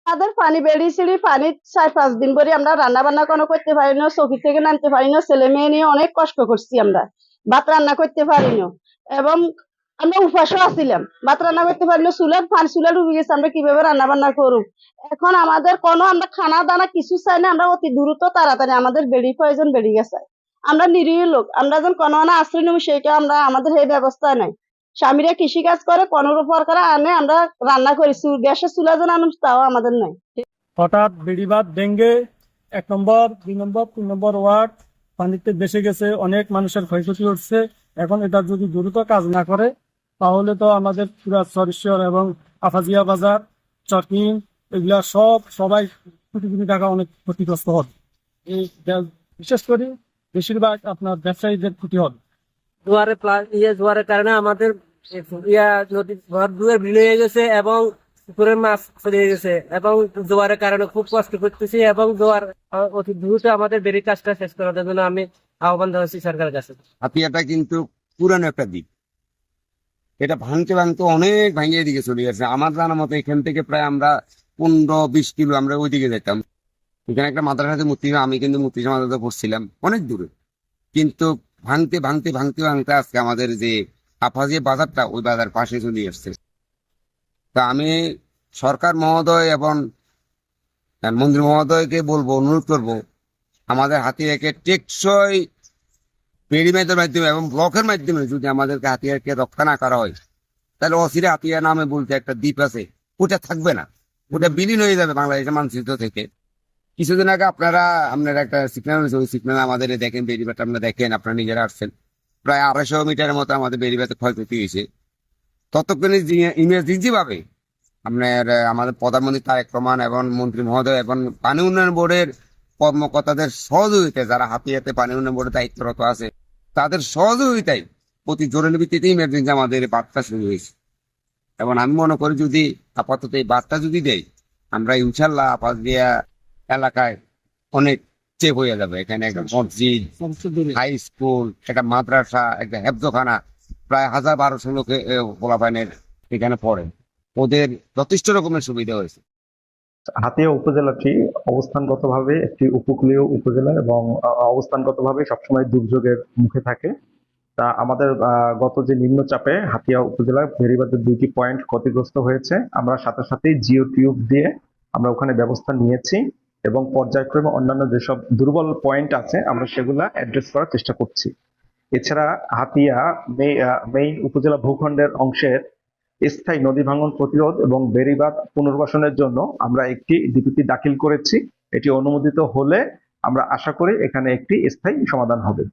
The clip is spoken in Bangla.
আমাদের পানি বেরিয়েছিলি পানি 4-5 দিন পরে আমরা রান্না বান্না কোনো করতে পারি না, চৌকি থেকে নামতে পারি না, ছেলে মেয়ে নিয়ে অনেক কষ্ট করছি আমরা, ভাত রান্না করতে পারি না। এবং আমরা উপাসও আছিলাম, ভাত রান্না করতে পারি না, চুলা ডুবে গেছে, আমরা কিভাবে রান্না বান্না করব। এখন আমাদের কোনো আমরা খানা দানা কিছু চাই না, আমরা অতি দ্রুত তাড়াতাড়ি আমাদের বেড়ি প্রয়োজন বেড়ে গেছে। আমরা নিরীহ লোক, আমরা যখন কোনো আশ্রয় নেব সেটা আমরা আমাদের এই ব্যবস্থা নাই। স্বামীরা কৃষি কাজ করে, 15 প্রকার আনে, আমরা রান্না করি, গ্যাসের চুলা যেন আনুন তাও আমাদের নাই। হঠাৎ বেড়িবাঁধ ডেঙ্গে 1 নম্বর 2 নম্বর 3 নম্বর ওয়ার্ড পানিতে ভেসে গেছে, অনেক মানুষের ক্ষয়ক্ষতি হচ্ছে। এখন এটা যদি দ্রুত কাজ না করে তাহলে তো আমাদের পুরা চরেশ্বর এবং আফাজিয়া বাজার, চকিং, এগুলা সবাই কোটি কোটি টাকা অনেক ক্ষতিগ্রস্ত হবে। এই বিশেষ করে বেশিরভাগ আপনার ব্যবসায়ীদের ক্ষতি হবে। জোয়ারের কারণে আমাদের নদীর ঘর দুয়ার বিলীন হয়ে গেছে এবং পুকুরের মাছ চলে গেছে এবং জোয়ারের কারণে খুব কষ্ট করতেছি এবং জোয়ার অতি দ্রুত আমাদের বেরির কাজটা শেষ করার জন্য আমি আহ্বান জানাচ্ছি সরকারের কাছে। হাতিয়াটা কিন্তু পুরানো একটা দ্বীপ, এটা ভাঙতে ভাঙতে অনেক ভাঙিয়ে দিকে চলে গেছে। আমার জানা মতো এখান থেকে প্রায় আমরা 15-20 কিলো আমরা ওইদিকে যেতাম। এখানে একটা মাদ্রাসাতে মূর্তি, আমি কিন্তু মূর্তি মাদ্রাসা পড়ছিলাম অনেক দূরে, কিন্তু ভাঙতে ভাঙতে ভাঙতে ভাঙতে আজকে আমাদের যে আফাজিয়া বাজারটা ওই বাজার পাশে চলে আসছে। তা আমি সরকার মহোদয় এবং মন্ত্রী মহোদয়কে বলবো, অনুরোধ করব, আমাদের হাতিয়াকে টেকসই বেড়িবাঁধের মাধ্যমে এবং ব্লকের মাধ্যমে যদি আমাদেরকে হাতিয়াকে রক্ষা না করা হয় তাহলে অচিরে হাতিয়া নামে বলতে একটা দ্বীপ আছে, ওটা থাকবে না, ওটা বিলীন হয়ে যাবে বাংলাদেশের মানচিত্র থেকে। কিছুদিন আগে আপনারা একটা সিগন্যাল হয়েছে, ওই সিগন্যাল আমাদের দেখেন, বেড়িবাঁধটা আপনারা দেখেন, আপনারা নিজেরা আসছেন, প্রায় 250 মিটারের মতো আমাদের বেড়িবাঁধে ক্ষয়ক্ষতি হয়েছে। ততক্ষণে ইমার্জেন্সি ভাবে আমাদের প্রধানমন্ত্রী তারেক রহমান এবং মন্ত্রী মহোদয় এবং পানি উন্নয়ন বোর্ডের কর্মকর্তাদের সহযোগিতায়, যারা হাতিয়াতে পানি উন্নয়ন বোর্ডে দায়িত্বরত আছে, তাদের সহযোগিতায় প্রতি জরুরি ভিত্তিতে ইমার্জেন্সি আমাদের বার্তা শুরু হয়েছে। এবং আমি মনে করি যদি আপাতত এই বার্তা যদি দেয়, আমরা ইনশাল্লাহ আপাতত এলাকায় অনেক চেপ হয়ে যাবে। এখানে একটা মসজিদ, হাই স্কুল, একটা মাদ্রাসা, একটা হেফজখানা, প্রায় 1000-1200 লোকে পোলাপাইনের এখানে পড়ে, ওদের যথেষ্ট রকমের সুবিধা হয়েছে। হাতিয়া উপজেলাটি অবস্থানগতভাবে একটি উপকূলীয় উপজেলা এবং অবস্থানগতভাবে সবসময় দুর্যোগের মুখে থাকে। তা আমাদের গত যে নিম্নচাপে হাতিয়া উপজেলার বেড়িবাঁধের 2টি পয়েন্ট ক্ষতিগ্রস্ত হয়েছে, আমরা সাথে সাথেই জিও টিউব দিয়ে আমরা ওখানে ব্যবস্থা নিয়েছি এবং পর্যায়ক্রমে অন্যান্য যেসব দুর্বল পয়েন্ট আছে আমরা সেগুলা অ্যাড্রেস করার চেষ্টা করছি। এছাড়া হাতিয়া মেইন উপজেলা ভূখণ্ডের অংশের স্থায়ী নদী ভাঙন প্রতিরোধ এবং বেড়িবাঁধ পুনর্বাসনের জন্য আমরা একটি ডিপিপি দাখিল করেছি। এটি অনুমোদিত হলে আমরা আশা করি এখানে একটি স্থায়ী সমাধান হবে।